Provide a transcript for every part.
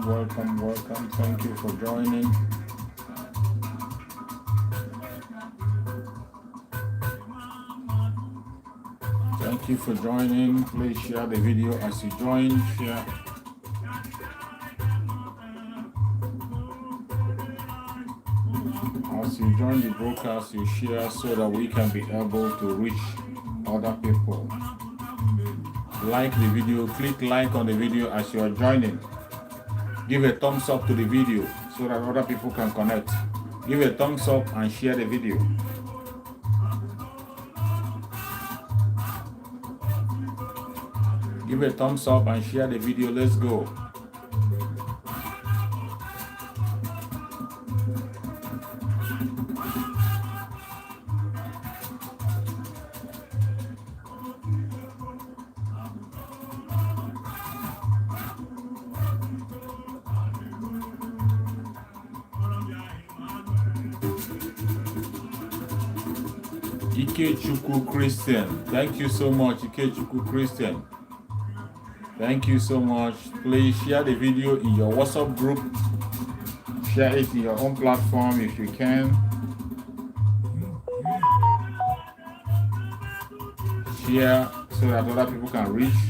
Welcome. Thank you for joining. Thank you for joining. Please share the video as you join. Share. As you join the broadcast, you share so that we can be able to reach other people. Like the video. Click like on the video as you are joining. Give a thumbs up to the video so that other people can connect. Give a thumbs up and share the video. Give a thumbs up and share the video. Let's go. Ikechukwu Christian, thank you so much. Ikechukwu Christian, thank you so much. Please share the video in your WhatsApp group. Share it in your own platform if you can. Share so that other people can reach.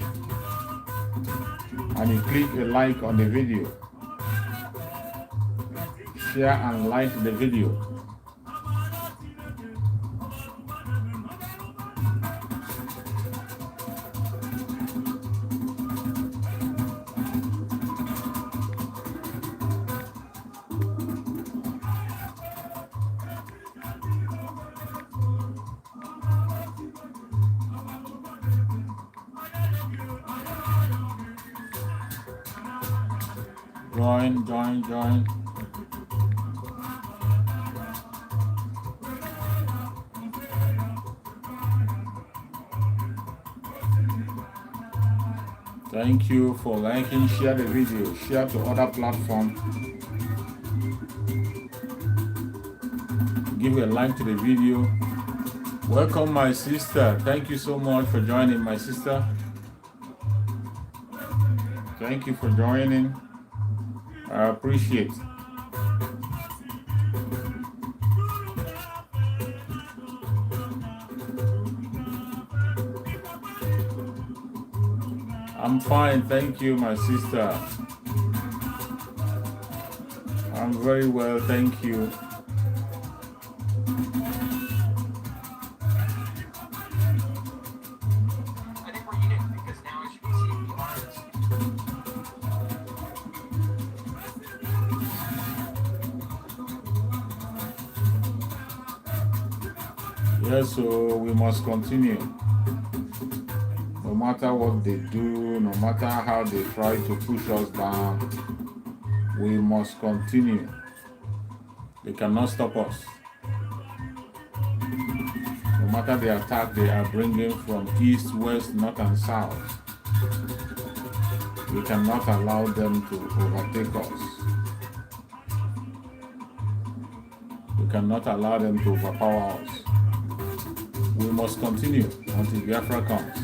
And you click a like on the video. Share and like the video. Join. Thank you for liking, share the video, share to other platforms. Give a like to the video. Welcome my sister. Thank you so much for joining, my sister. Thank you for joining. I appreciate. I'm fine, thank you, my sister. I'm very well, thank you. Yes, so we must continue. No matter what they do, no matter how they try to push us down, we must continue. They cannot stop us. No matter the attack they are bringing from east, west, north, and south, we cannot allow them to overtake us. We cannot allow them to overpower us. We must continue until Biafra comes.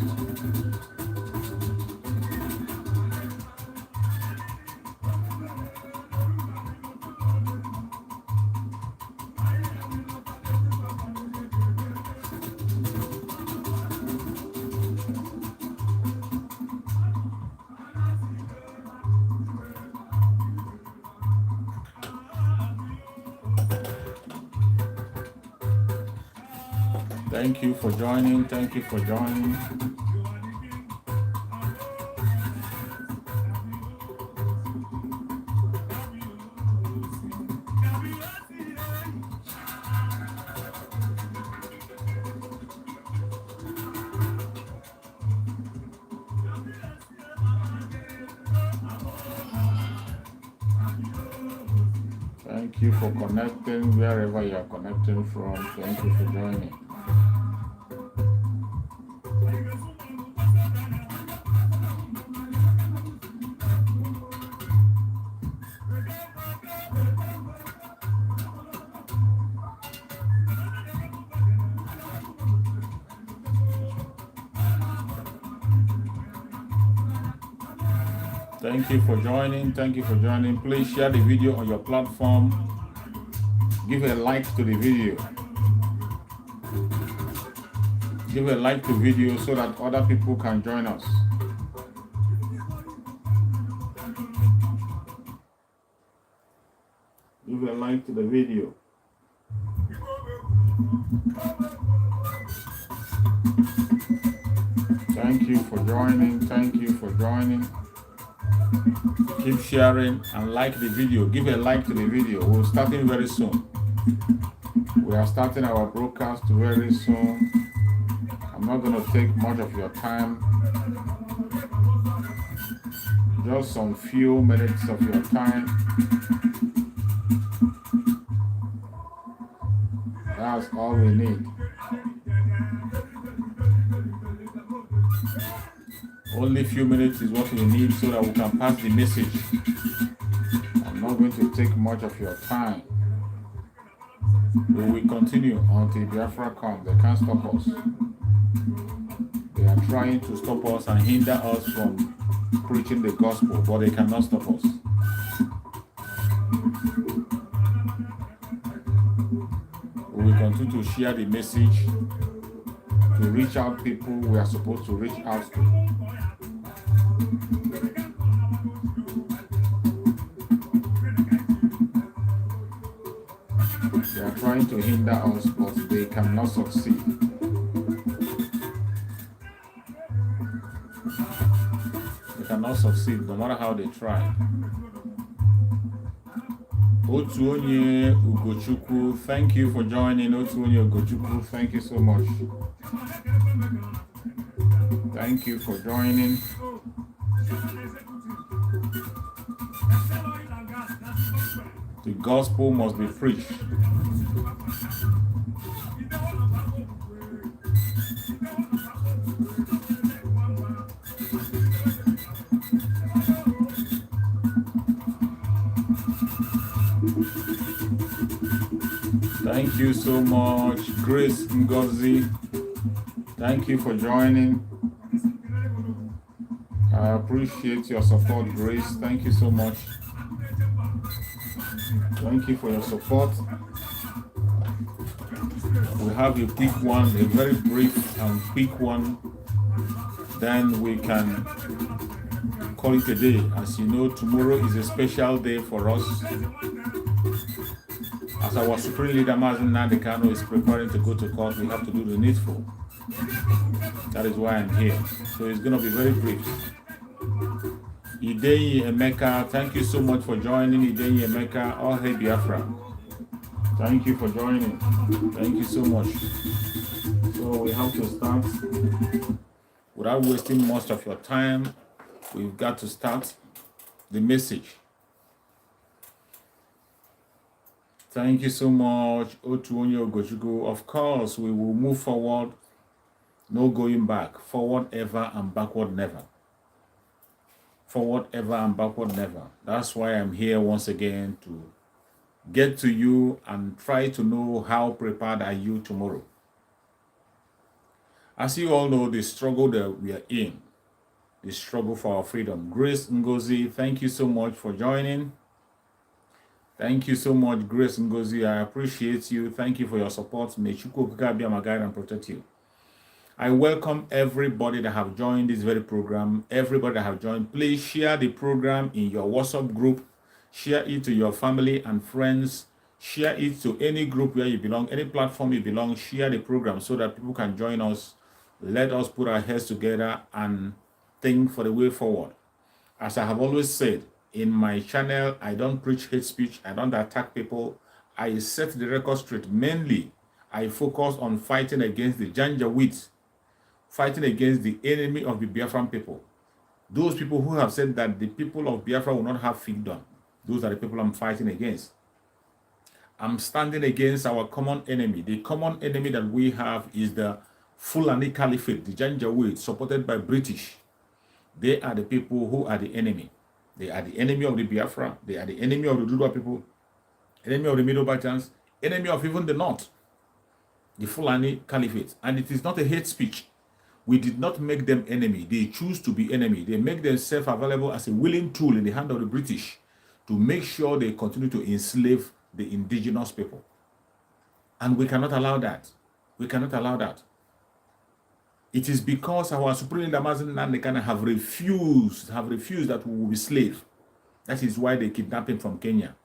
Thank you for joining. Thank you for joining. Thank you for connecting wherever you are connecting from. Thank you for joining. Thank you for joining. Thank you for joining. Please share the video on your platform. Give a like to the video. Give a like to the video so that other people can join us. Give a like to the video. Thank you for joining. Thank you for joining. Keep sharing and like the video. Give a like to the video. We're starting very soon. We are starting our broadcast very soon. I'm not going to take much of your time. Just some few minutes of your time. That's all we need. Only few minutes is what we need so that we can pass the message. I'm not going to take much of your time. We will continue until Biafra comes. They can't stop us. They are trying to stop us and hinder us from preaching the gospel, but they cannot stop us. We will continue to share the message, to reach out people we are supposed to reach out to. They are trying to hinder us, but they cannot succeed. They cannot succeed no matter how they try. Otuonye Ugochukwu, thank you for joining. Otuonye Ugochukwu, thank you so much. Thank you for joining. The gospel must be preached. Thank you so much, Grace Ngozi. Thank you for joining. I appreciate your support, Grace. Thank you so much. Thank you for your support. We have a quick one, a very brief and quick one. Then we can call it a day. As you know, tomorrow is a special day for us. As our Supreme Leader Mazi Kanu is preparing to go to court, we have to do the needful. That is why I'm here. So it's going to be very brief. Ideyi Emeka, thank you so much for joining. Ideyi Emeka, all hail Biafra. Thank you for joining. Thank you so much. So we have to start. Without wasting much of your time, we've got to start the message. Thank you so much, Otuonye Ugochukwu. Of course, we will move forward. No going back. Forward ever and backward never. Forward ever and backward never. That's why I'm here once again to get to you and try to know how prepared are you tomorrow. As you all know, the struggle that we are in, the struggle for our freedom. Grace Ngozi, thank you so much for joining. Thank you so much, Grace Ngozi. I appreciate you. Thank you for your support. May Chukwu be my guide and protect you. I welcome everybody that have joined this very program. Everybody that have joined, please share the program in your WhatsApp group. Share it to your family and friends. Share it to any group where you belong, any platform you belong. Share the program so that people can join us. Let us put our heads together and think for the way forward. As I have always said, in my channel, I don't preach hate speech. I don't attack people. I set the record straight. Mainly, I focus on fighting against the Janjaweed, fighting against the enemy of the Biafran people. Those people who have said that the people of Biafra will not have freedom. Those are the people I'm fighting against. I'm standing against our common enemy. The common enemy that we have is the Fulani Caliphate, the Janjaweed, supported by British. They are the people who are the enemy. They are the enemy of the Biafra. They are the enemy of the Dudua people, enemy of the Middle Batans, enemy of even the North, the Fulani Caliphate. And it is not a hate speech. We did not make them enemy. They choose to be enemy. They make themselves available as a willing tool in the hand of the British to make sure they continue to enslave the indigenous people. And we cannot allow that. We cannot allow that. It is because our Supreme Leader Mazi Nnamdi have refused that we will be slaves. That is why they kidnapped him from Kenya.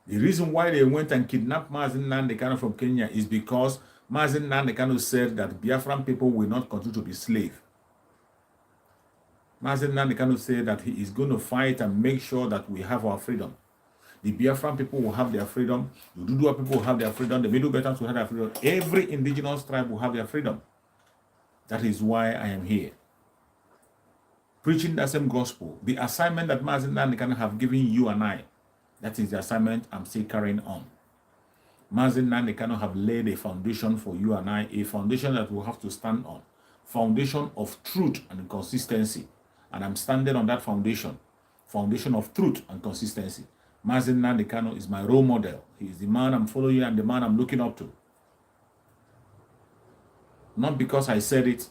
The reason why they went and kidnapped Mazi Nnamdi from Kenya is because Mazi Nnamdi said that Biafran people will not continue to be slaves. Mazi Nnamdi said that he is going to fight and make sure that we have our freedom. The Biafran people will have their freedom. The Dudua people will have their freedom. The Middle Beltans will have their freedom. Every indigenous tribe will have their freedom. That is why I am here, preaching that same gospel. The assignment that Mazi Nnamdi have given you and I, that is the assignment I'm still carrying on. Mazi Nnamdi have laid a foundation for you and I, a foundation that we'll have to stand on. Foundation of truth and consistency. And I'm standing on that foundation. Foundation of truth and consistency. Mazi Nnamdi is my role model. He is the man I'm following and the man I'm looking up to. Not because I said it.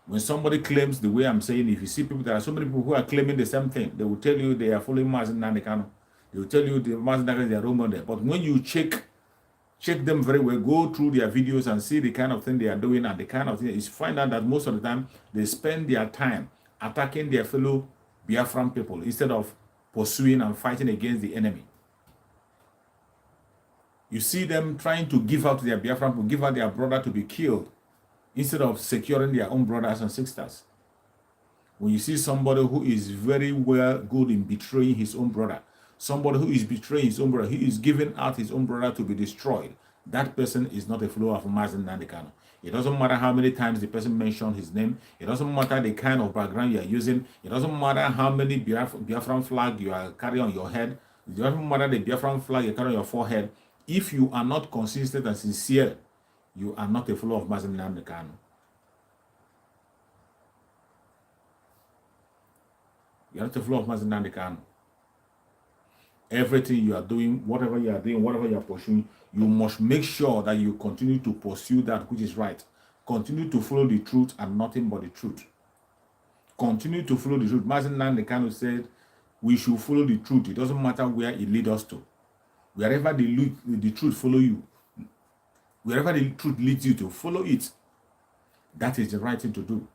When somebody claims the way I'm saying, if you see people, there are so many people who are claiming the same thing. They will tell you they are following Mazi Nnamdi. They will tell you the Mazi Nnamdi is their role model. But when you check them very well, go through their videos and see the kind of thing they are doing and the kind of thing, is find out that most of the time they spend their time attacking their fellow Biafran people instead of pursuing and fighting against the enemy. You see them trying to give out their Biafran people, give out their brother to be killed instead of securing their own brothers and sisters. When you see somebody who is very well good in betraying his own brother, somebody who is betraying his own brother, he is giving out his own brother to be destroyed, that person is not a follower of Mazi Nnamdi. It doesn't matter how many times the person mentioned his name. It doesn't matter the kind of background you are using. It doesn't matter how many Biafran flag you are carrying on your head. It doesn't matter the Biafran flag you carry on your forehead. If you are not consistent and sincere, you are not a follower of Mazi Nnamdi. You are not a follower of Mazi Nnamdi. Everything you are doing, whatever you are doing, whatever you are pursuing, you must make sure that you continue to pursue that which is right. Continue to follow the truth and nothing but the truth. Continue to follow the truth. Mazi Nnamdi said we should follow the truth. It doesn't matter where it leads us to. Wherever the truth follow you, wherever the truth leads you to, follow it. That is the right thing to do.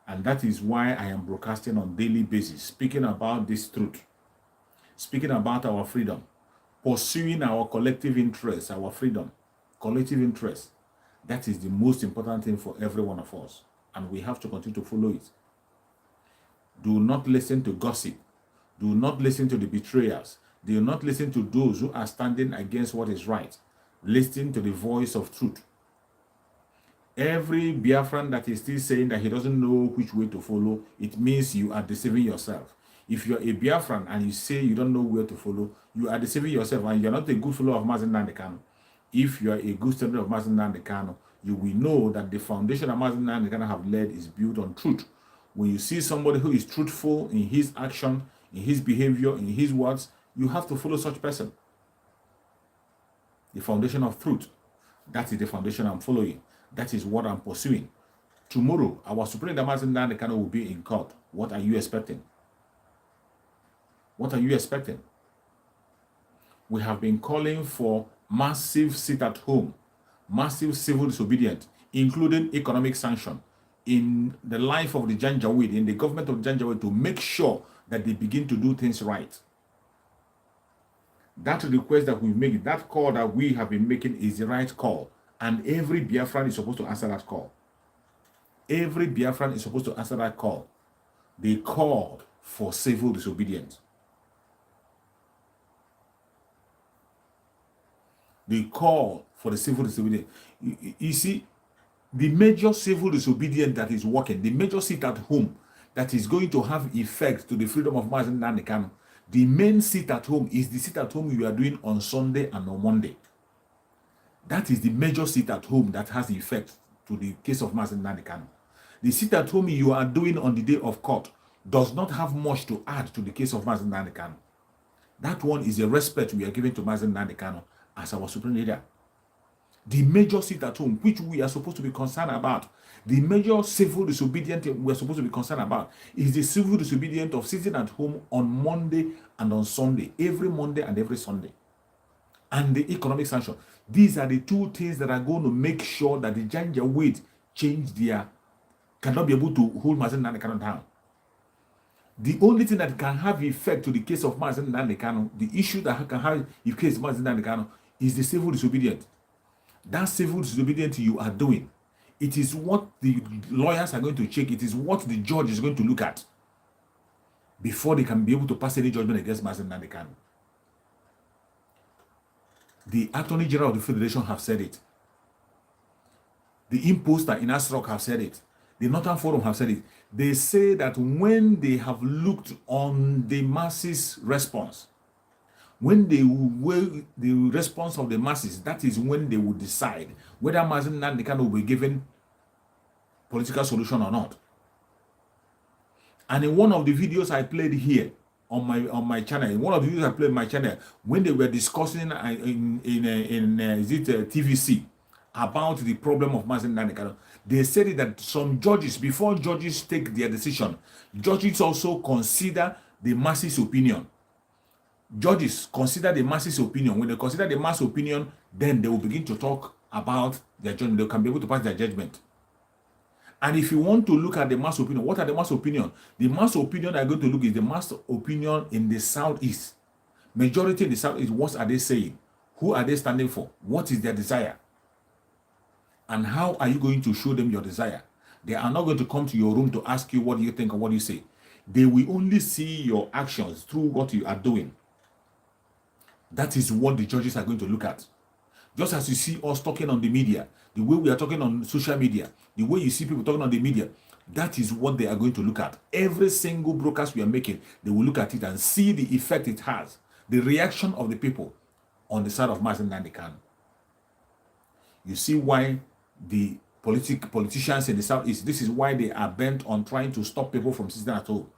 And that is why I am broadcasting on a daily basis, speaking about this truth. Speaking about our freedom, pursuing our collective interests, our freedom, collective interests. That is the most important thing for every one of us. And we have to continue to follow it. Do not listen to gossip. Do not listen to the betrayers. Do not listen to those who are standing against what is right. Listen to the voice of truth. Every Biafran that is still saying that he doesn't know which way to follow, it means you are deceiving yourself. If you're a Biafran and you say you don't know where to follow, you are deceiving yourself and you're not a good follower of Mazi Nnamdi. If you are a good student of Mazi Nnamdi, you will know that the foundation that Mazi Nnamdi have led is built on truth. When you see somebody who is truthful in his action, in his behavior, in his words, you have to follow such person. The foundation of truth. That is the foundation I'm following. That is what I'm pursuing. Tomorrow, our Supreme Leader Mazi Nnamdi Kanu will be in court. What are you expecting? What are you expecting? We have been calling for massive sit at home, massive civil disobedience, including economic sanction in the life of the Janjaweed, in the government of Janjaweed, to make sure that they begin to do things right. That request that we make, that call that we have been making is the right call. And every Biafran is supposed to answer that call. Every Biafran is supposed to answer that call. They called for civil disobedience. They call for the civil disobedience. You see, the major civil disobedience that is working, the major sit at home that is going to have effect to the freedom of Mazi Nnamdi Kanu, the main sit at home is the sit at home you are doing on Sunday and on Monday. That is the major sit at home that has effect to the case of Mazi Nnamdi Kanu. The sit at home you are doing on the day of court does not have much to add to the case of Mazi Nnamdi Kanu. That one is a respect we are giving to Mazi Nnamdi Kanu as our supreme leader. The major sit at home, which we are supposed to be concerned about, the major civil disobedience we are supposed to be concerned about, is the civil disobedience of sitting at home on Monday and on Sunday, every Monday and every Sunday, and the economic sanction. These are the two things that are going to make sure that the Janjaweed cannot be able to hold Mazi Nnamdi Kanu down. The only thing that can have effect to the case of Mazi Nnamdi Kanu, the issue that can have the case of Mazi Nnamdi Kanu, is the civil disobedience. That civil disobedience you are doing, it is what the lawyers are going to check. It is what the judge is going to look at before they can be able to pass any judgment against Mazi Nnamdi Kanu. The Attorney General of the Federation have said it. The imposter in Asrock have said it. The Northern Forum have said it. They say that when they have looked on the masses' response, when they weigh the response of the masses, that is when they will decide whether Mazi Nnamdi Kanu will be given political solution or not. And in one of the videos I played here on my channel, in one of the videos I played on my channel, when they were discussing in TVC about the problem of Mazi Nnamdi Kanu, they said that some judges, before judges take their decision, judges also consider the masses' opinion. Judges consider the masses' opinion. When they consider the mass opinion, then they will begin to talk about their judgment. They can be able to pass their judgment. And if you want to look at the mass opinion, what are the mass opinion? The mass opinion I'm going to look is the mass opinion in the Southeast. Majority in the Southeast, what are they saying? Who are they standing for? What is their desire? And how are you going to show them your desire? They are not going to come to your room to ask you what do you think or what do you say. They will only see your actions through what you are doing. That is what the judges are going to look at. Just as you see us talking on the media, the way we are talking on social media, the way you see people talking on the media, that is what they are going to look at. Every single broadcast we are making, they will look at it and see the effect it has, the reaction of the people on the side of Mazi Nnamdi Kanu. You see why the politicians in the Southeast, this is why they are bent on trying to stop people from sitting at home.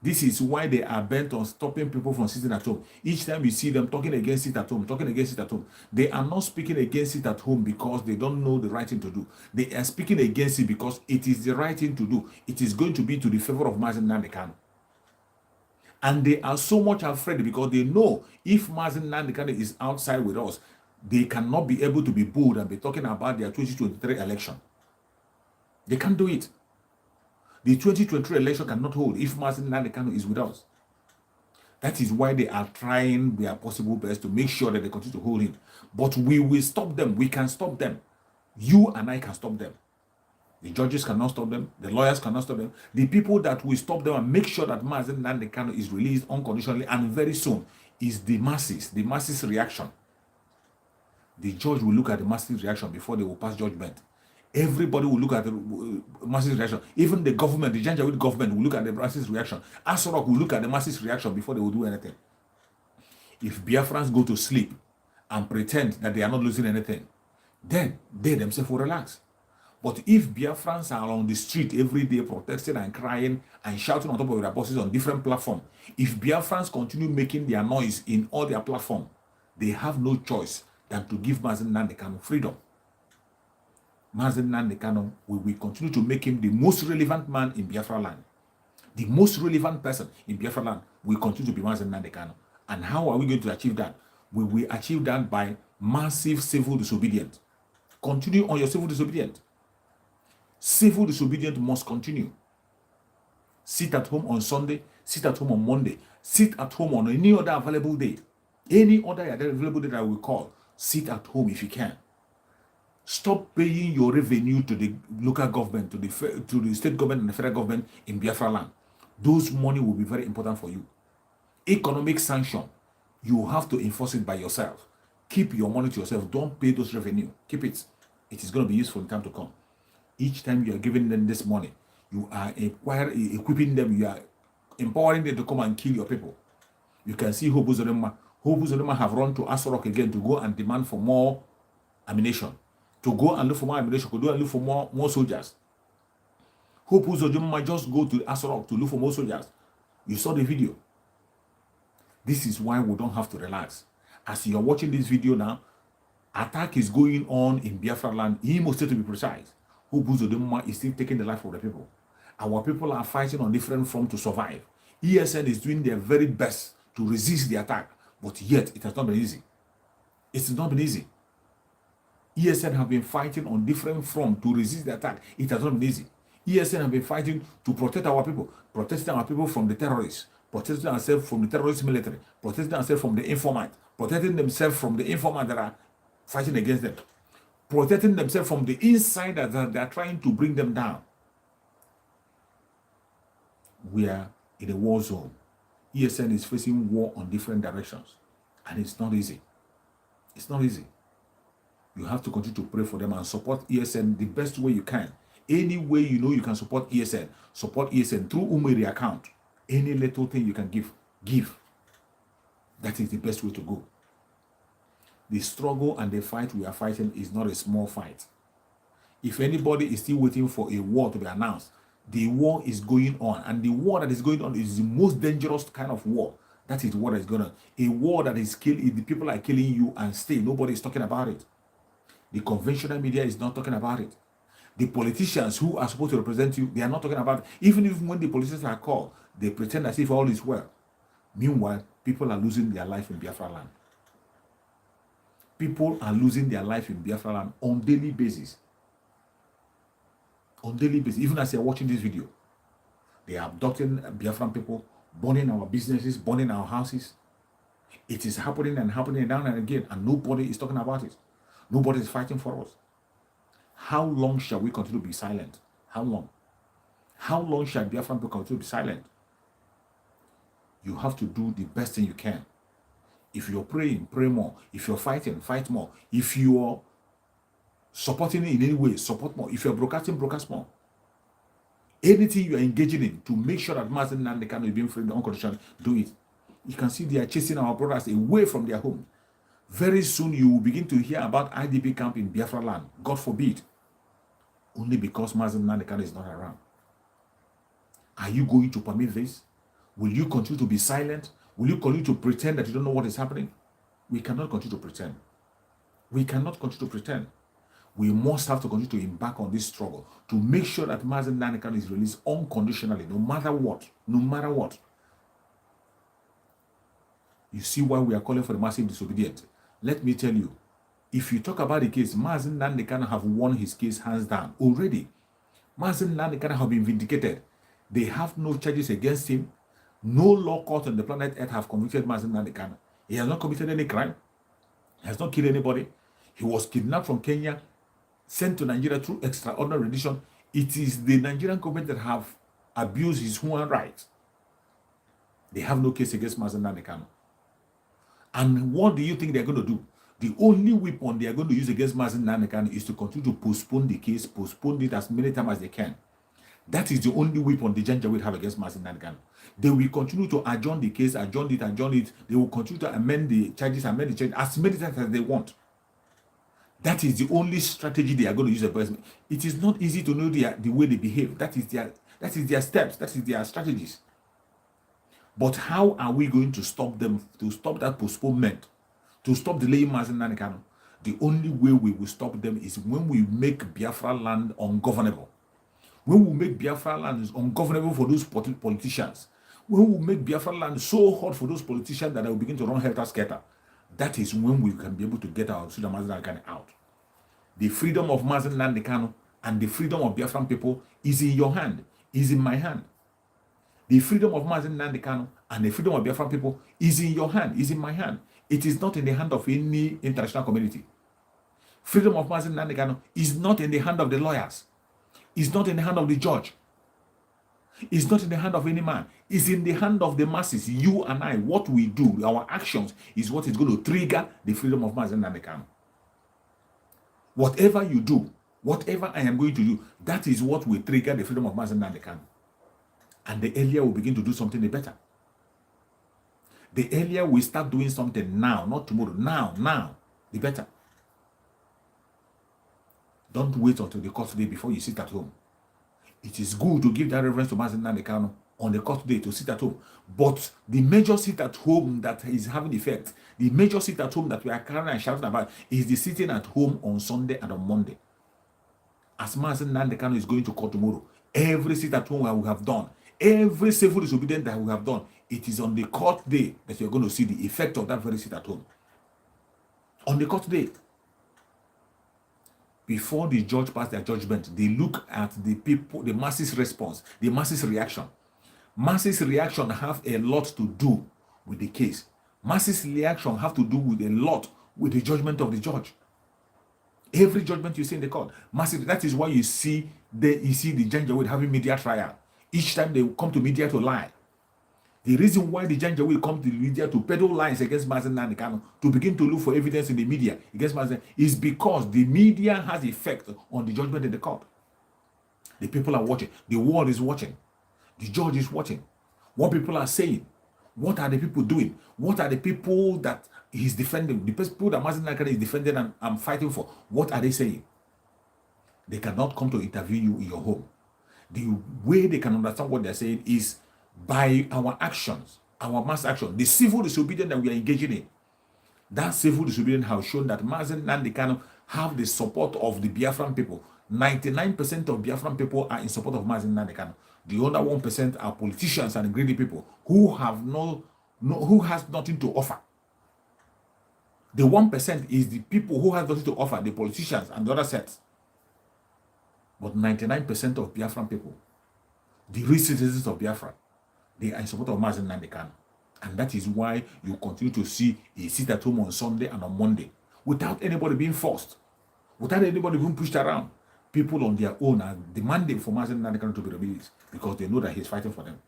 This is why they are bent on stopping people from sitting at home. Each time you see them talking against it at home, they are not speaking against it at home because they don't know the right thing to do. They are speaking against it because it is the right thing to do. It is going to be to the favor of Mazi Nnamdi Kanu. And they are so much afraid because they know if Mazi Nnamdi Kanu is outside with us, they cannot be able to be bold and be talking about their 2023 election. They can't do it. The 2023 election cannot hold if Mazi Nnamdi Kanu is with us. That is why they are trying their possible best to make sure that they continue to hold him. But we will stop them. We can stop them. You and I can stop them. The judges cannot stop them. The lawyers cannot stop them. The people that will stop them and make sure that Mazi Nnamdi Kanu is released unconditionally and very soon is the masses' reaction. The judge will look at the masses' reaction before they will pass judgment. Everybody will look at the masses' reaction. Even the government, the Janjaweed government will look at the masses' reaction. Asrock will look at the masses' reaction before they will do anything. If Biafrans go to sleep and pretend that they are not losing anything, then they themselves will relax. But if Biafrans are on the street every day protesting and crying and shouting on top of their bosses on different platforms, if Biafrans continue making their noise in all their platforms, they have no choice than to give Mazi Nnamdi Kanu freedom. Mazi Nnamdi Kanu, we will continue to make him the most relevant man in Biafra land. The most relevant person in Biafra land will continue to be Mazi Nnamdi Kanu. And how are we going to achieve that? We will achieve that by massive civil disobedience. Continue on your civil disobedience. Civil disobedience must continue. Sit at home on Sunday, sit at home on Monday, sit at home on any other available day. Any other available day that I will call, sit at home if you can. Stop paying your revenue to the local government, to the state government and the federal government in Biafra land. Those money will be very important for you. Economic sanction, you have to enforce it by yourself. Keep your money to yourself. Don't pay those revenue. Keep it. It is going to be useful in time to come. Each time you are giving them this money, you are equipping them, you are empowering them to come and kill your people. You can see Hobu Zodema have run to Asorok again to go and demand for more ammunition. To go and look for more ammunition, to go and look for more soldiers. Hobu Zodema just go to Asorok to look for more soldiers. You saw the video. This is why we don't have to relax. As you are watching this video now, attack is going on in Biafra land, Imo State to be precise. Hobu Zodema is still taking the life of the people. Our people are fighting on different fronts to survive. ESN is doing their very best to resist the attack, but yet it has not been easy. It's not been easy. ESN have been fighting on different fronts to resist the attack. It has not been easy. ESN have been fighting to protect our people, protecting our people from the terrorists, protecting ourselves from the terrorist military, protecting ourselves from the informant, protecting themselves from the informant that are fighting against them, protecting themselves from the insiders that they are trying to bring them down. We are in a war zone. ESN is facing war on different directions, and it's not easy. It's not easy. You have to continue to pray for them and support ESN the best way you can. Any way you know you can support ESN through Umeri account. Any little thing you can give. That is the best way to go. The struggle and the fight we are fighting is not a small fight. If anybody is still waiting for a war to be announced, the war is going on, and the war that is going on is the most dangerous kind of war. That is what is going on. A war that is killing, the people are killing you and still nobody is talking about it. The conventional media is not talking about it. The politicians who are supposed to represent you, they are not talking about it. Even if when the politicians are called, they pretend as if all is well. Meanwhile, people are losing their life in Biafra land. People are losing their life in Biafra land on daily basis. On daily basis, even as you're watching this video, they are abducting Biafran people, burning our businesses, burning our houses. It is happening and happening down and again, and nobody is talking about it. Nobody is fighting for us. How long shall we continue to be silent? How long? How long shall Biafran people continue to be silent? You have to do the best thing you can. If you're praying, pray more. If you're fighting, fight more. If you're supporting in any way, support more. If you're broadcasting, broadcast more. Anything you are engaging in to make sure that Mazi Nnamdi Kanu is being freed unconditionally, do it. You can see they are chasing our brothers away from their home. Very soon you will begin to hear about IDP camp in Biafra land. God forbid. Only because Mazi Nnamdi Kanu is not around. Are you going to permit this? Will you continue to be silent? Will you continue to pretend that you don't know what is happening? We cannot continue to pretend. We cannot continue to pretend. We must have to continue to embark on this struggle to make sure that Mazi Nnamdi Kanu is released unconditionally, no matter what. No matter what. You see why we are calling for the massive disobedience. Let me tell you, if you talk about the case, Mazi Nnamdi Kanu have won his case hands down already. Mazi Nnamdi Kanu have been vindicated. They have no charges against him. No law court on the planet Earth have convicted Mazi Nnamdi Kanu. He has not committed any crime. He has not killed anybody. He was kidnapped from Kenya, sent to Nigeria through extraordinary rendition. It is the Nigerian government that have abused his human rights. They have no case against Mazi Nnamdi Kanu. And what do you think they're going to do? The only weapon they are going to use against Mazi Nnamdi Kanu is to continue to postpone the case, postpone it as many times as they can. That is the only weapon the Janjaweed have against Mazi Nnamdi Kanu. They will continue to adjourn the case, adjourn it. They will continue to amend the charges as many times as they want. That is the only strategy they are going to use against me. It is not easy to know the way they behave. That is their steps. That is their strategies. But how are we going to stop them, to stop that postponement, to stop delaying Mazi Nnamdi Kanu? The only way we will stop them is when we make Biafra land ungovernable. When we make Biafra land ungovernable for those politicians. When we make Biafra land so hot for those politicians that they will begin to run helter-skelter. That is when we can be able to get our freedom Mazi Nnamdi Kanu out. The freedom of Mazi Nnamdi Kanu and the freedom of Biafran people is in your hand, is in my hand. The freedom of Mazi Nnamdi Kanu and the freedom of Biafran people is in your hand, is in my hand. It is not in the hand of any international community. Freedom of Mazi Nnamdi Kanu is not in the hand of the lawyers. It's not in the hand of the judge. It's not in the hand of any man. It's in the hand of the masses. You and I, what we do, our actions, is what is going to trigger the freedom of Mazi Nnamdi Kanu. Whatever you do, whatever I am going to do, that is what will trigger the freedom of Mazi Nnamdi Kanu. And the earlier we begin to do something, the better. The earlier we start doing something now, not tomorrow, now, the better. Don't wait until the court day before you sit at home. It is good to give that reverence to Mazi Nnamdi Kanu on the court day to sit at home. But the major sit at home that is having effect, the major sit at home that we are currently and shouting about is the sitting at home on Sunday and on Monday. As Mazi Nnamdi Kanu is going to court tomorrow, every sit at home that we have done, every civil disobedience that we have done, it is on the court day that you're going to see the effect of that very sit at home. On the court day. Before the judge pass their judgment, they look at the people, the masses' response, the masses' reaction. Masses' reaction have a lot to do with the case. Masses' reaction have to do with a lot with the judgment of the judge. Every judgment you see in the court, masses. That is why you see the Janjaweed having media trial. Each time they come to media to lie. The reason why the Janjaweed come to the media to peddle lies against Mazi Nnamdi Kanu, to begin to look for evidence in the media against Mazi, is because the media has effect on the judgment in the court. The people are watching. The world is watching. The judge is watching. What people are saying. What are the people doing? What are the people that he's defending? The people that Mazi Nnamdi Kanu is defending and fighting for. What are they saying? They cannot come to interview you in your home. The way they can understand what they're saying is by our actions, our mass action, the civil disobedience that we are engaging in. That civil disobedience has shown that Mazi Nnamdi Kanu have the support of the Biafran people. 99% of Biafran people are in support of Mazi Nnamdi Kanu. The other 1% are politicians and greedy people who have who has nothing to offer. The 1% is the people who have nothing to offer, the politicians and the other sets. But 99% of Biafran people, the real citizens of Biafra, they are in support of Mazi Nnamdi Kanu. And that is why you continue to see a sit at home on Sunday and on Monday without anybody being forced, without anybody being pushed around. People on their own are demanding for Mazi Nnamdi Kanu to be released because they know that he's fighting for them.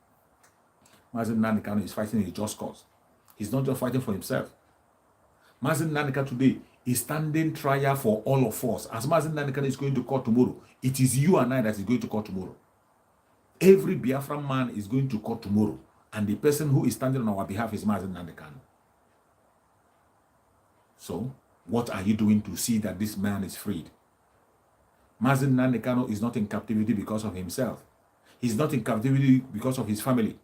Mazi Nnamdi Kanu is fighting a just cause. He's not just fighting for himself. Mazi Nnamdi Kanu today is standing trial for all of us. As Mazi Nnamdi Kanu is going to court tomorrow, it is you and I that is going to court tomorrow. Every Biafran man is going to court tomorrow, and the person who is standing on our behalf is Mazi Nnamdi Kanu. So, what are you doing to see that this man is freed? Mazi Nnamdi Kanu is not in captivity because of himself. He's not in captivity because of his family.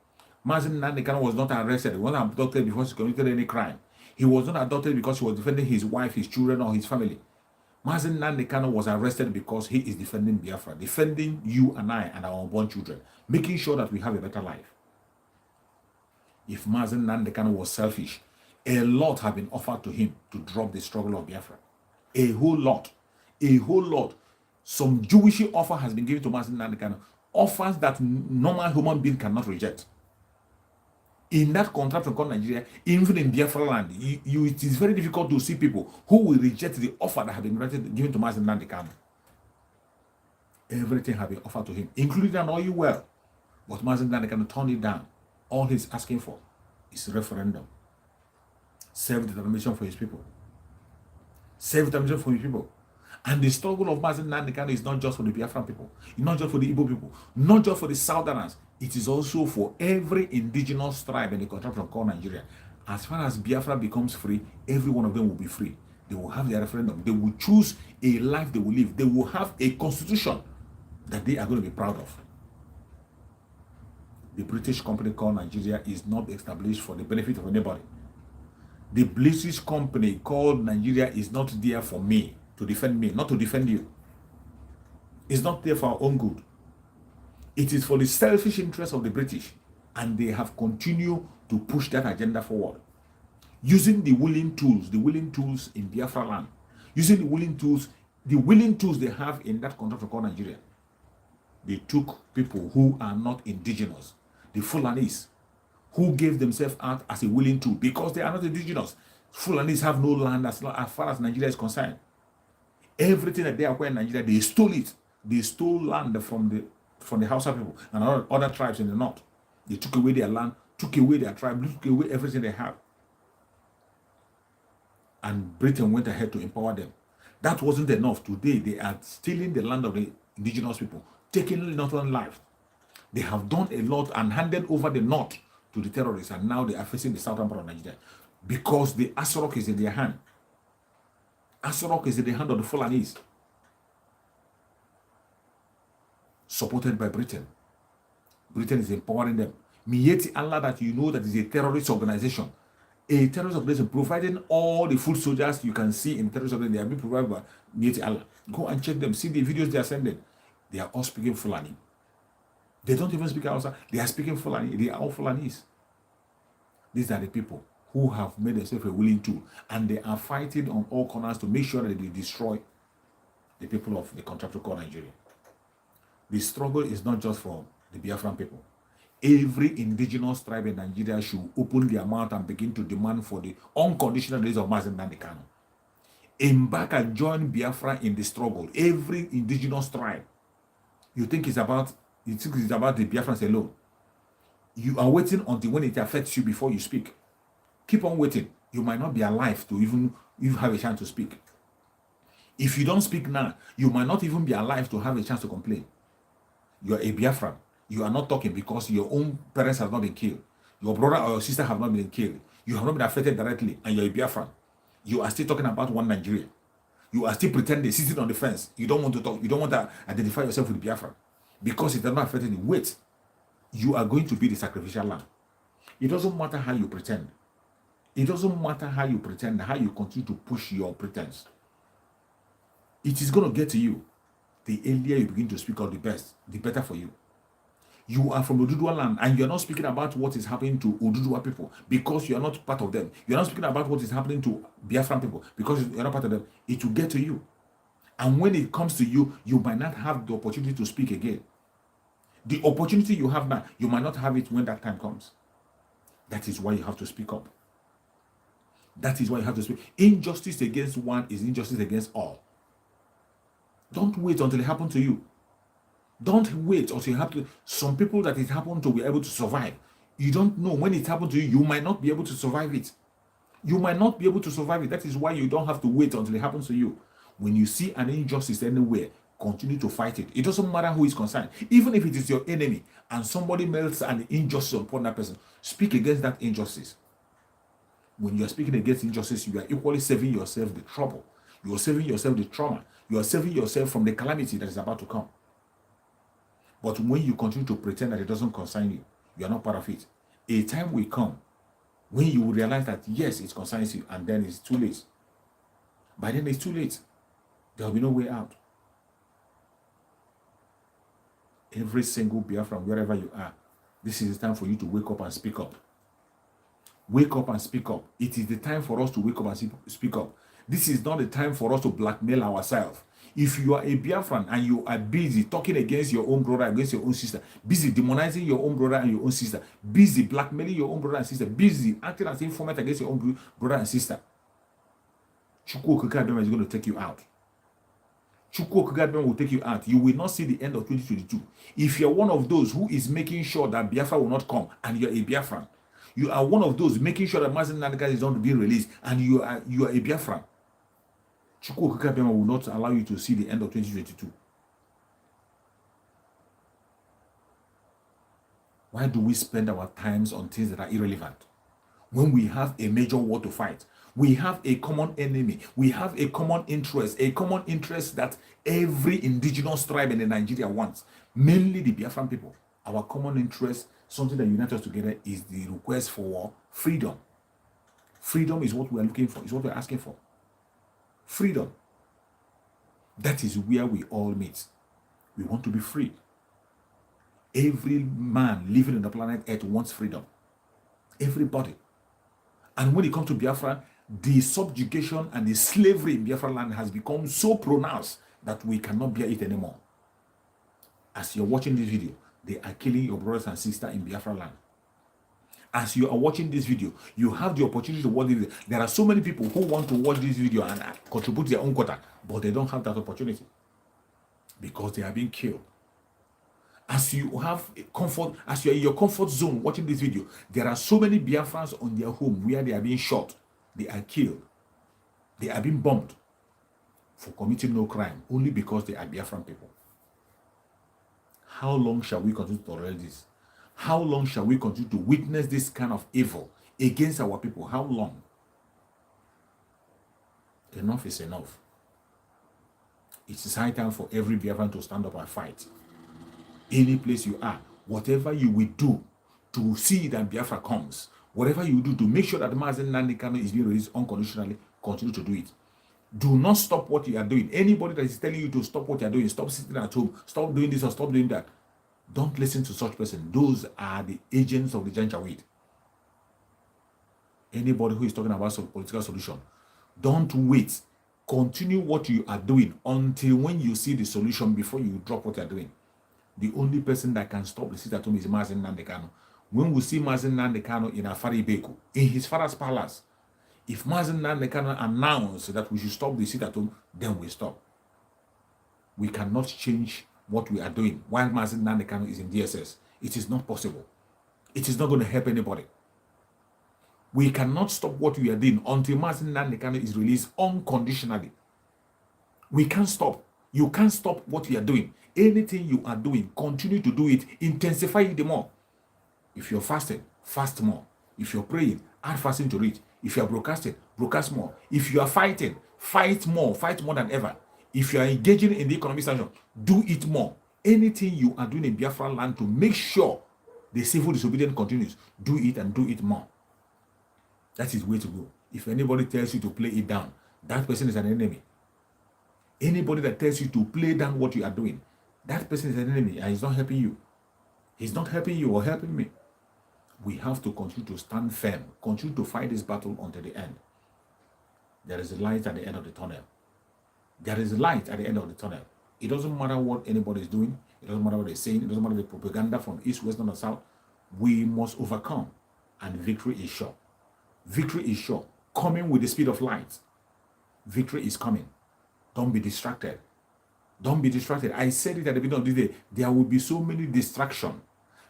Mazi Nnamdi Kanu was not arrested. He wasn't abducted because he committed any crime. He was not abducted because he was defending his wife, his children, or his family. Mazi Nnamdi Kanu was arrested because he is defending Biafra, defending you and I and our unborn children, making sure that we have a better life. If Mazi Nnamdi Kanu was selfish, a lot have been offered to him to drop the struggle of Biafra. A whole lot. A whole lot. Some Jewish offer has been given to Mazi Nnamdi Kanu, offers that normal human being cannot reject. In that contract from Nigeria, even in Biafra land, it is very difficult to see people who will reject the offer that have been given to Mazi Nnamdi Kanu. Everything has been offered to him, including an oil well. But Mazi Nnamdi Kanu turned it down. All he's asking for is referendum. Self-determination for his people. Self-determination for his people. And the struggle of Mazi Nnamdi Kanu is not just for the Biafran people, it's not just for the Igbo people, not just for the Southerners. It is also for every indigenous tribe in the contract of Nigeria. As far as Biafra becomes free, every one of them will be free. They will have their referendum. They will choose a life they will live. They will have a constitution that they are going to be proud of. The British company called Nigeria is not established for the benefit of anybody. The British company called Nigeria is not there for me, to defend me, not to defend you. It's not there for our own good. It is for the selfish interest of the British, and they have continued to push that agenda forward. Using the willing tools in Biafra land, using the willing tools they have in that country called Nigeria. They took people who are not indigenous, the Fulanis, who gave themselves out as a willing tool because they are not indigenous. Fulanis have no land as far as Nigeria is concerned. Everything that they acquired in Nigeria, they stole it. They stole land from the Hausa people and other tribes in the north. They took away their land, took away their tribe, took away everything they have. And Britain went ahead to empower them. That wasn't enough. Today, they are stealing the land of the indigenous people, taking northern life. They have done a lot and handed over the north to the terrorists, and now they are facing the southern part of Nigeria because the Asorok is in their hand. Asorok is in the hand of the Fulanis, supported by Britain. Britain is empowering them. Miyetti Allah, that you know that is a terrorist organization. A terrorist organization providing all the food soldiers you can see in the terrorist organization. They have been provided by Miyetti Allah. Go and check them. See the videos they are sending. They are all speaking Fulani. They don't even speak Hausa. They are speaking Fulani. They are all Fulanis. These are the people who have made themselves a willing tool, and they are fighting on all corners to make sure that they destroy the people of the country called Nigeria. The struggle is not just for the Biafran people. Every indigenous tribe in Nigeria should open their mouth and begin to demand for the unconditional release of Mazi and Kanu. Embark and join Biafra in the struggle. Every indigenous tribe. You think it's about the Biafrans alone. You are waiting until when it affects you before you speak. Keep on waiting. You might not be alive to even have a chance to speak. If you don't speak now, you might not even be alive to have a chance to complain. You are a Biafran. You are not talking because your own parents have not been killed. Your brother or your sister have not been killed. You have not been affected directly, and you're a Biafran. You are still talking about one Nigeria. You are still pretending, sitting on the fence. You don't want to talk. You don't want to identify yourself with Biafran because it does not affect you. Wait, you are going to be the sacrificial lamb. It doesn't matter how you pretend. It doesn't matter how you pretend, how you continue to push your pretense. It is going to get to you. The earlier you begin to speak out, the better for you. You are from Oduduwa land, and you're not speaking about what is happening to Oduduwa people because you are not part of them. You're not speaking about what is happening to Biafran people because you're not part of them. It will get to you. And when it comes to you, you might not have the opportunity to speak again. The opportunity you have now, you might not have it when that time comes. That is why you have to speak up. That is why you have to speak. Injustice against one is injustice against all. Don't wait until it happens to you. Don't wait until it happens. Some people that it happened to will be able to survive. You don't know when it happened to you, you might not be able to survive it. You might not be able to survive it. That is why you don't have to wait until it happens to you. When you see an injustice anywhere, continue to fight it. It doesn't matter who is concerned. Even if it is your enemy and somebody melts an injustice upon that person, speak against that injustice. When you are speaking against injustice, you are equally saving yourself the trouble. You are saving yourself the trauma. You are saving yourself from the calamity that is about to come. But when you continue to pretend that it doesn't concern you, you are not part of it. A time will come when you will realize that yes, it concerns you, and then it's too late. By then it's too late. There will be no way out. Every single Biafran, wherever you are, this is the time for you to wake up and speak up. Wake up and speak up. It is the time for us to wake up and speak up. This is not the time for us to blackmail ourselves. If you are a Biafran and you are busy talking against your own brother, against your own sister, busy demonizing your own brother and your own sister, busy blackmailing your own brother and sister, busy acting as informant against your own brother and sister, Chukwu Okikadoma is going to take you out. Chukwu Okikadoma will take you out. You will not see the end of 2022. If you're one of those who is making sure that Biafra will not come and you're a Biafran, you are one of those making sure that Mazi Nnamdi is not being released and you are a Biafran, Chukwu Okikabema will not allow you to see the end of 2022. Why do we spend our times on things that are irrelevant? When we have a major war to fight, we have a common enemy, we have a common interest that every indigenous tribe in Nigeria wants, mainly the Biafran people. Our common interest, something that unites us together, is the request for freedom. Freedom is what we are looking for, is what we are asking for. Freedom. That is where we all meet. We want to be free. Every man living on the planet Earth wants freedom. Everybody. And when it comes to Biafra, the subjugation and the slavery in Biafra land has become so pronounced that we cannot bear it anymore. As you're watching this video, they are killing your brothers and sisters in Biafra land. As you are watching this video, you have the opportunity to watch it. There are so many people who want to watch this video and contribute their own quota, but they don't have that opportunity because they are being killed. As you have a comfort, as you are in your comfort zone watching this video, there are so many Biafrans on their home where they are being shot, they are killed, they are being bombed for committing no crime only because they are Biafran people. How long shall we continue to tolerate this? How long shall we continue to witness this kind of evil against our people? How long? Enough is enough. It is high time for every Biafran to stand up and fight. Any place you are, whatever you will do to see that Biafra comes, whatever you do to make sure that Mazi Nnamdi Kanu is being released unconditionally, continue to do it. Do not stop what you are doing. Anybody that is telling you to stop what you are doing, stop sitting at home, stop doing this or stop doing that, don't listen to such person. Those are the agents of the Janjaweed. Anybody who is talking about some political solution, don't wait. Continue what you are doing until when you see the solution before you drop what you are doing. The only person that can stop the sit at home is Mazi Nnamdi Kanu. When we see Mazi Nnamdi Kanu in Afari Beku, in his father's palace, if Mazi Nnamdi Kanu announces that we should stop the sit at home, then we stop. We cannot change what we are doing while Mazi Nnamdi Kanu is in DSS. It is not possible. It is not going to help anybody. We cannot stop what we are doing until Mazi Nnamdi Kanu is released unconditionally. We can't stop. You can't stop what you are doing. Anything you are doing, continue to do it. Intensify it more. If you're fasting, fast more. If you're praying, add fasting to it. If you're broadcasting, broadcast more. If you are fighting, fight more than ever. If you are engaging in the economic sanction, do it more. Anything you are doing in Biafra land to make sure the civil disobedience continues, do it and do it more. That is the way to go. If anybody tells you to play it down, that person is an enemy. Anybody that tells you to play down what you are doing, that person is an enemy and he's not helping you. He's not helping you or helping me. We have to continue to stand firm, continue to fight this battle until the end. There is a light at the end of the tunnel. There is a light at the end of the tunnel. It doesn't matter what anybody is doing. It doesn't matter what they're saying. It doesn't matter the propaganda from east, west, north, and south. We must overcome, and victory is sure. Victory is sure. Coming with the speed of light. Victory is coming. Don't be distracted. Don't be distracted. I said it at the beginning of the day. There will be so many distractions.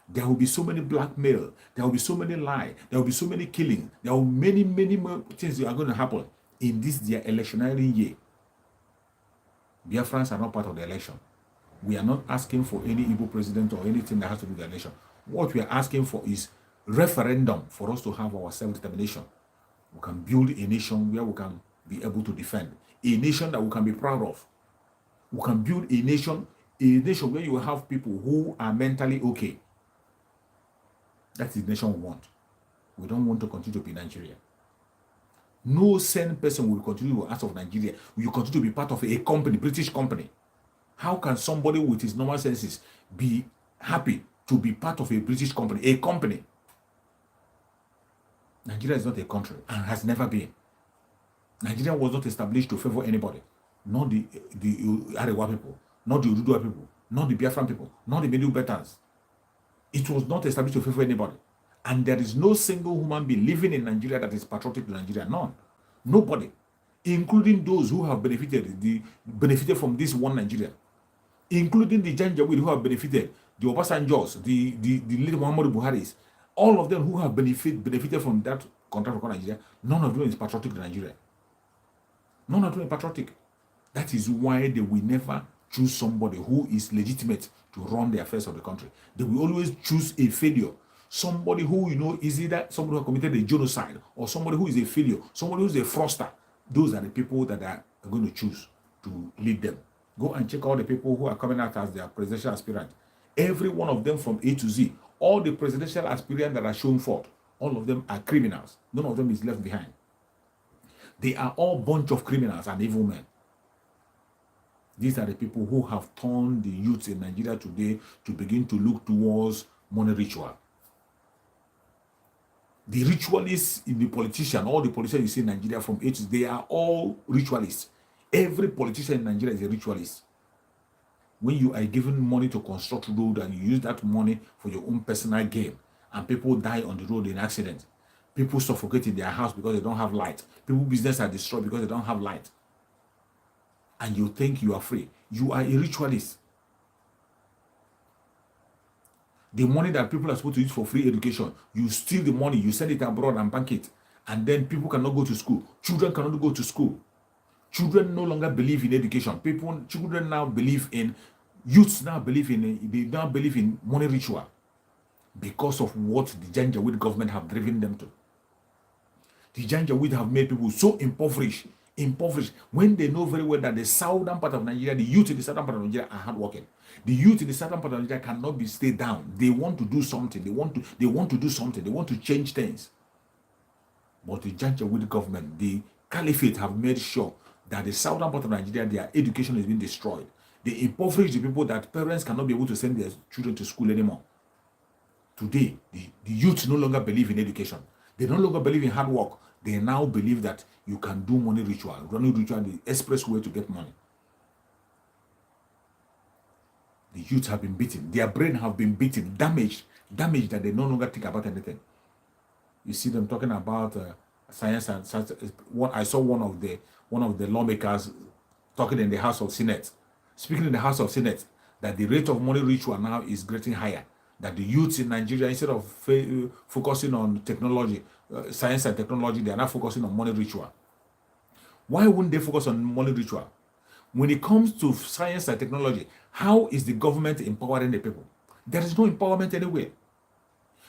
There will be so many blackmail. There will be so many lies. There will be so many killing. There will be many more things that are going to happen in this their electionary year. Biafrans are not part of the election. We are not asking for any evil president or anything that has to do with the election. What we are asking for is referendum for us to have our self-determination. We can build a nation where we can be able to defend. A nation that we can be proud of. We can build a nation where you will have people who are mentally okay. That is the nation we want. We don't want to continue to be Nigeria. No sane person will continue to ask of Nigeria. Will you continue to be part of a company, British company? How can somebody with his normal senses be happy to be part of a British company, a company? Nigeria is not a country and has never been. Nigeria was not established to favor anybody. Not the Arewa people, not the Ududua people, not the Biafran people, not the Middle Betans. It was not established to favor anybody. And there is no single human being living in Nigeria that is patriotic to Nigeria. None. Nobody. Including those who have benefited from this one Nigeria. Including the Janjaweed who have benefited, the Obasanjos, the late Muhammadu Buhari's, all of them who have benefited from that contract for Nigeria, none of them is patriotic to Nigeria. None of them is patriotic. That is why they will never choose somebody who is legitimate to run the affairs of the country. They will always choose a failure. Somebody who, is either somebody who committed a genocide or somebody who is a failure, somebody who is a fraudster. Those are the people that are going to choose to lead them. Go and check all the people who are coming out as their presidential aspirant. Every one of them from A to Z, all the presidential aspirants that are shown forth, all of them are criminals. None of them is left behind. They are all bunch of criminals and evil men. These are the people who have turned the youth in Nigeria today to begin to look towards money ritual. The ritualists in the politician, all the politicians you see in Nigeria from A to Z, they are all ritualists. Every politician in Nigeria is a ritualist. When you are given money to construct road and you use that money for your own personal gain, and people die on the road in accidents, people suffocate in their house because they don't have light, people's business are destroyed because they don't have light, and you think you are free, you are a ritualist. The money that people are supposed to use for free education, you steal the money, you send it abroad and bank it, and then people cannot go to school. Children cannot go to school. Children no longer believe in education. Children now believe in, youths now believe in, they now believe in money ritual because of what the Janjaweed government have driven them to. The Janjaweed have made people so impoverished, when they know very well that the southern part of Nigeria, the youth in the southern part of Nigeria are hardworking. The youth in the southern part of Nigeria cannot be stayed down. They want to do something. They want to do something. They want to change things. But the Janjaweed government, the caliphate, have made sure that the southern part of Nigeria, their education is being destroyed. They impoverish the people that parents cannot be able to send their children to school anymore. Today, the youth no longer believe in education. They no longer believe in hard work. They now believe that you can do money ritual. Money ritual, the express way to get money. The youth have been beaten. Their brain have been beaten, damaged that they no longer think about anything. You see them talking about science and science. I saw one of the lawmakers talking in the House of Senate, speaking in the House of Senate, that the rate of money ritual now is getting higher. That the youths in Nigeria, instead of focusing on technology, science and technology, they are now focusing on money ritual. Why wouldn't they focus on money ritual? When it comes to science and technology, how is the government empowering the people? There is no empowerment anywhere.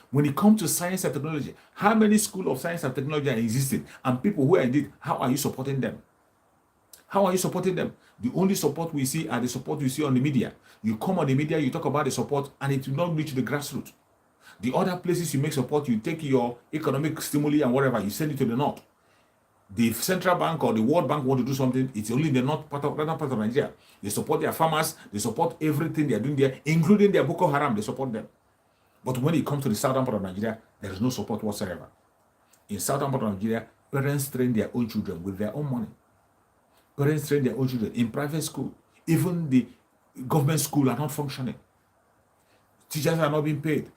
When it comes to science and technology, how many schools of science and technology are existing? And people who are indeed, how are you supporting them? How are you supporting them? The only support we see are the support we see on the media. You come on the media, you talk about the support, and it will not reach the grassroots. The other places you make support, you take your economic stimuli and whatever, you send it to the north. The central bank or the World Bank want to do something, it's only the northern part of Nigeria. They support their farmers, they support everything they are doing there, including their Boko Haram, they support them. But when it comes to the southern part of Nigeria, there is no support whatsoever. In southern part of Nigeria, parents train their own children with their own money. Parents train their own children in private school. Even the government school are not functioning. Teachers are not being paid.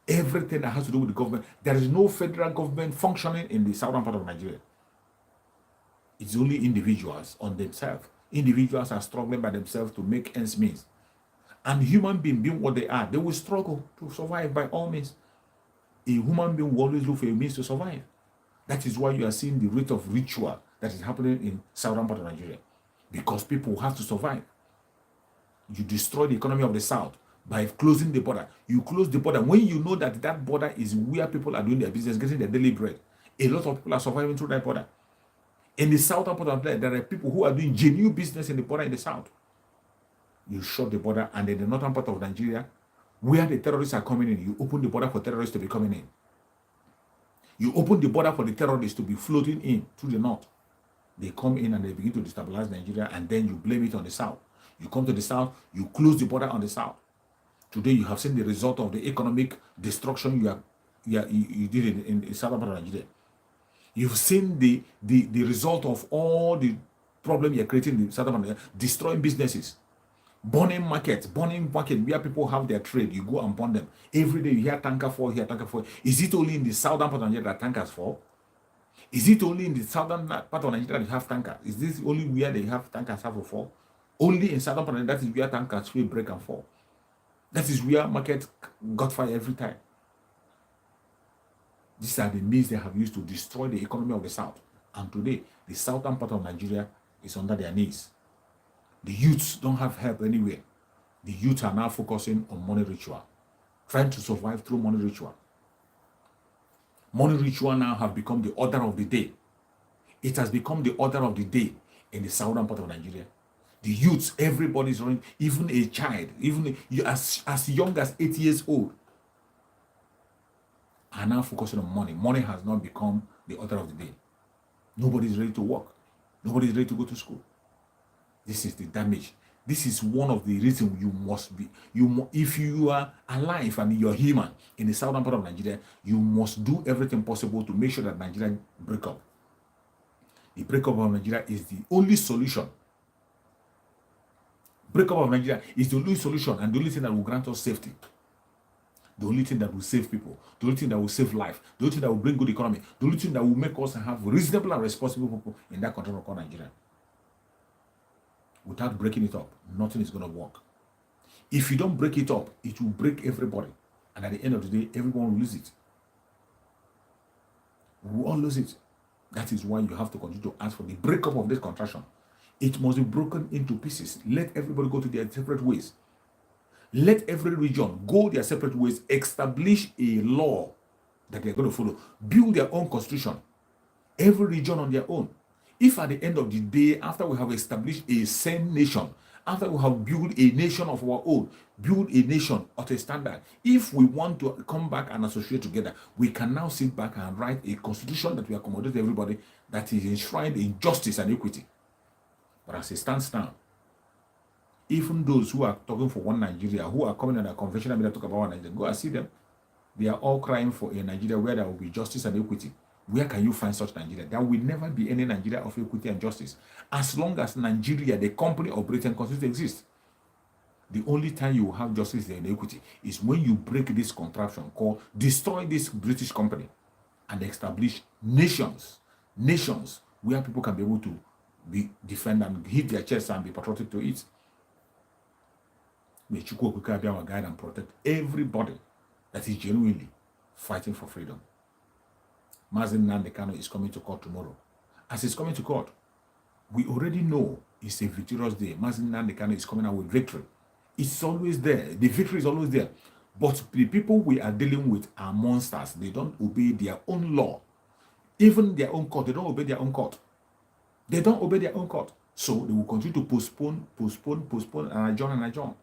Everything that has to do with the government, there is no federal government functioning in the southern part of Nigeria. It's only individuals on themselves. Individuals are struggling by themselves to make ends meet. And human being what they are, they will struggle to survive by all means. A human being will always look for a means to survive. That is why you are seeing the rate of ritual that is happening in southern part of Nigeria. Because people have to survive. You destroy the economy of the south by closing the border. You close the border when you know that that border is where people are doing their business, getting their daily bread. A lot of people are surviving through that border. In the southern part of Nigeria, there are people who are doing genuine business in the border in the south. You shut the border, and in the northern part of Nigeria, where the terrorists are coming in, you open the border for terrorists to be coming in. You open the border for the terrorists to be floating in through the north. They come in and they begin to destabilize Nigeria, and then you blame it on the south. You come to the south, you close the border on the south. Today, you have seen the result of the economic destruction you did in southern part of Nigeria. You've seen the result of all the problem you're creating in the southern part of Nigeria, destroying businesses. Burning market where people have their trade. You go and burn them. Every day you hear tanker fall, tanker fall. Is it only in the southern part of Nigeria that tankers fall? Is it only in the southern part of Nigeria that you have tankers? Is this only where they have tankers have to fall? Only in southern part of Nigeria, that is where tankers will break and fall. That is where market got fire every time. These are the means they have used to destroy the economy of the south. And today, the southern part of Nigeria is under their knees. The youths don't have help anywhere. The youth are now focusing on money ritual, trying to survive through money ritual. Money ritual now have become the order of the day. It has become the order of the day in the southern part of Nigeria. The youths, everybody is running, even a child, even as young as 8 years old, are now focusing on money. Money has not become the order of the day. Nobody's ready to work. Nobody's ready to go to school. This is the damage. This is one of the reasons you must be, if you are alive and you're human in the southern part of Nigeria, you must do everything possible to make sure that Nigeria break up. The breakup of Nigeria is the only solution. Breakup of Nigeria is the only solution and the only thing that will grant us safety. The only thing that will save people, the only thing that will save life, the only thing that will bring good economy, the only thing that will make us have reasonable and responsible people in that country called Nigeria. Without breaking it up, nothing is going to work. If you don't break it up, it will break everybody. And at the end of the day, everyone will lose it. We will all lose it. That is why you have to continue to ask for the breakup of this contraction. It must be broken into pieces. Let everybody go to their separate ways. Let every region go their separate ways. Establish a law that they're going to follow. Build their own constitution. Every region on their own. If at the end of the day, after we have established a same nation, after we have built a nation of our own, build a nation at a standard, if we want to come back and associate together, we can now sit back and write a constitution that will accommodate everybody, that is enshrined in justice and equity. But as it stands now, even those who are talking for one Nigeria, who are coming on a conventional media talk about one Nigeria, go and see them. They are all crying for a Nigeria where there will be justice and equity. Where can you find such Nigeria? There will never be any Nigeria of equity and justice. As long as Nigeria, the company operating continues to exist. The only time you will have justice and equity is when you break this contraption called destroy this British company and establish nations where people can be able to be defend and hit their chests and be patriotic to it. May Chukwu Okike guide and protect everybody that is genuinely fighting for freedom. Mazi Nnamdi Kanu is coming to court tomorrow. As he's coming to court, we already know it's a victorious day. Mazi Nnamdi Kanu is coming out with victory. It's always there. The victory is always there. But the people we are dealing with are monsters. They don't obey their own law. Even their own court, they don't obey their own court. They don't obey their own court. So they will continue to postpone, and adjourn.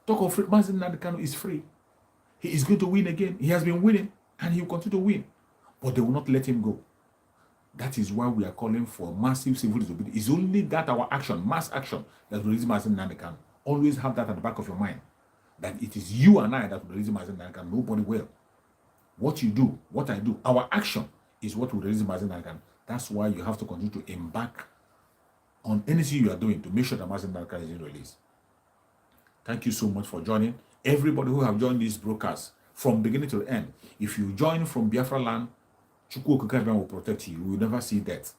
Talk of free. Mazi Nnamdi Kanu is free. He is going to win again. He has been winning. And he will continue to win. But they will not let him go. That is why we are calling for massive civil disobedience. It's only that our action, mass action, that will release Mazi Nnamdi Kanu. Always have that at the back of your mind. That it is you and I that will release Mazi Nnamdi Kanu. Nobody will. What you do, what I do, our action is what will release Mazi Nnamdi Kanu. That's why you have to continue to embark on anything you are doing to make sure that Mazi Nnamdi Kanu is released. Thank you so much for joining. Everybody who have joined this broadcast, from beginning to the end. If you join from Biafra land, Chukwu Okike will protect you. You will never see death.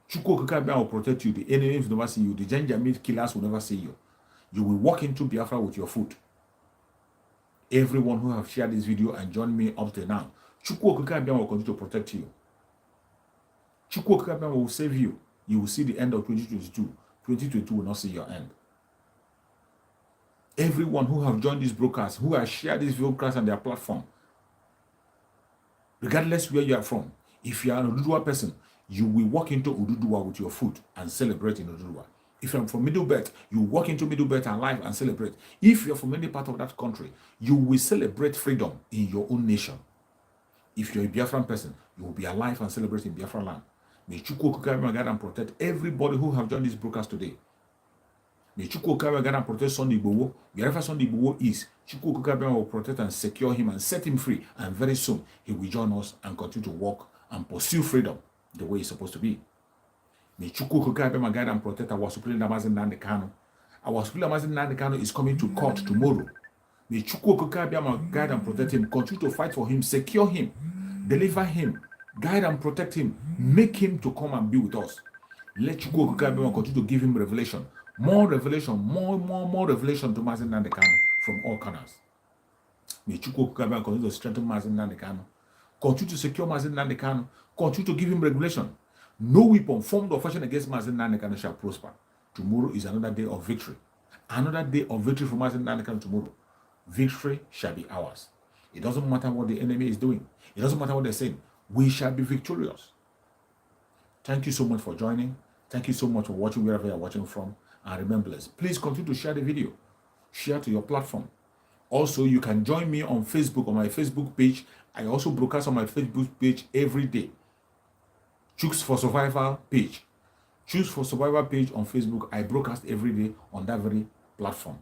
Chukwu Okike will protect you. The enemies will never see you. The Janjaweed killers will never see you. You will walk into Biafra with your foot. Everyone who have shared this video and joined me up to now, Chukwu Okike will continue to protect you. Chukwu Okike will save you. You will see the end of 2022. 2022 will not see your end. Everyone who have joined this broadcast, who has shared this broadcast on their platform, regardless where you are from, if you are an Oduduwa person, you will walk into Oduduwa with your foot and celebrate in Oduduwa. If you're from Middle Belt, you walk into Middle Belt alive and celebrate. If you're from any part of that country, you will celebrate freedom in your own nation. If you're a Biafran person, you will be alive and celebrate in Biafra land. May Chukwu Okike guide and protect everybody who have joined this broadcast today. May Chukwu Okike guide and protect Sunday Igboho. Wherever Sunday Igboho is, Chukwu Okike will protect and secure him and set him free. And very soon, he will join us and continue to walk and pursue freedom the way it's supposed to be. May Chukwu Okike guide and protect our Supreme Leader Mazi Nnamdi Kanu. Our Supreme Leader Mazi Nnamdi Kanu is coming to court tomorrow. May Chukwu Okike guide and protect him, continue to fight for him, secure him, deliver him, guide and protect him, make him to come and be with us. Let Chukwu Okike continue to give him revelation. More revelation, more revelation to Mazi Nnamdi Kanu from all corners. May Chukwu Okike continue to strengthen Mazi Nnamdi Kanu. Continue to secure Mazi Nnamdi Kanu. Continue to give him revelation. No weapon formed or fashioned against Mazi Nnamdi Kanu shall prosper. Tomorrow is another day of victory. Another day of victory for Mazi Nnamdi Kanu tomorrow. Victory shall be ours. It doesn't matter what the enemy is doing. It doesn't matter what they're saying. We shall be victorious. Thank you so much for joining. Thank you so much for watching wherever you're watching from. And remember, please continue to share the video. Share to your platform. Also, you can join me on Facebook, on my Facebook page. I also broadcast on my Facebook page every day. Choose for Survival page. Choose for Survival page on Facebook. I broadcast every day on that very platform.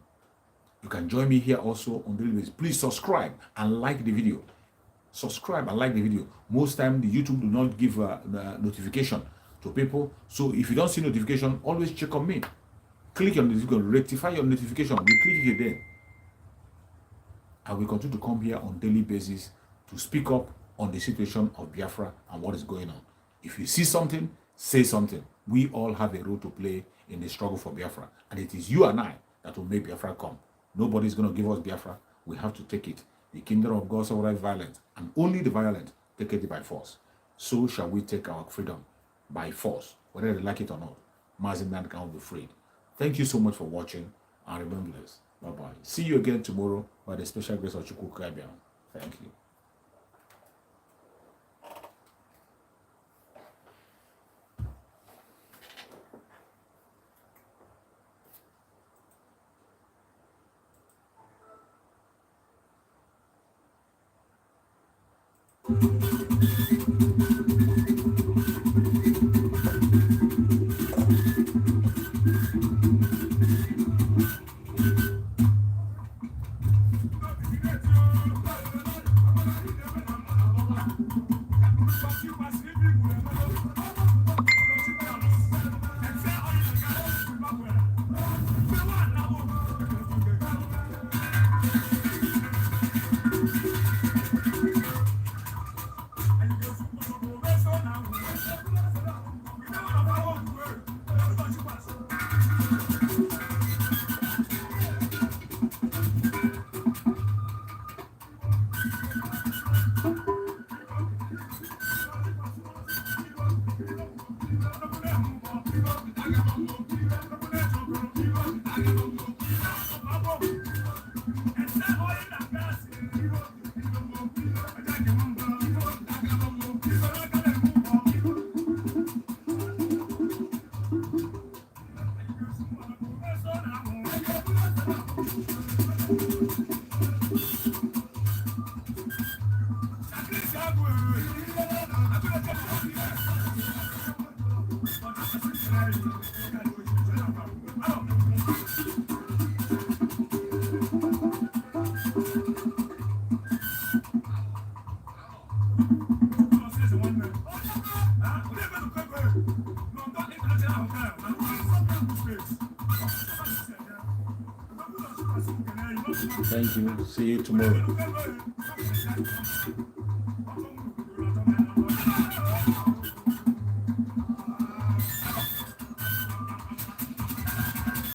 You can join me here also on daily basis. Please subscribe and like the video. Subscribe and like the video. Most time the YouTube do not give notification to people. So if you don't see notification, always check on me. Click on the notification, rectify your notification. You click it there. I will continue to come here on daily basis to speak up on the situation of Biafra and what is going on. If you see something, say something. We all have a role to play in the struggle for Biafra. And it is you and I that will make Biafra come. Nobody is going to give us Biafra. We have to take it. The kingdom of God survives violence, and only the violent take it by force. So shall we take our freedom by force, whether they like it or not. Mazi cannot be freed. Thank you so much for watching, and remember this. Bye-bye. See you again tomorrow by the special grace of Chukwu Kabian. Thank you. Thank you. See you tomorrow.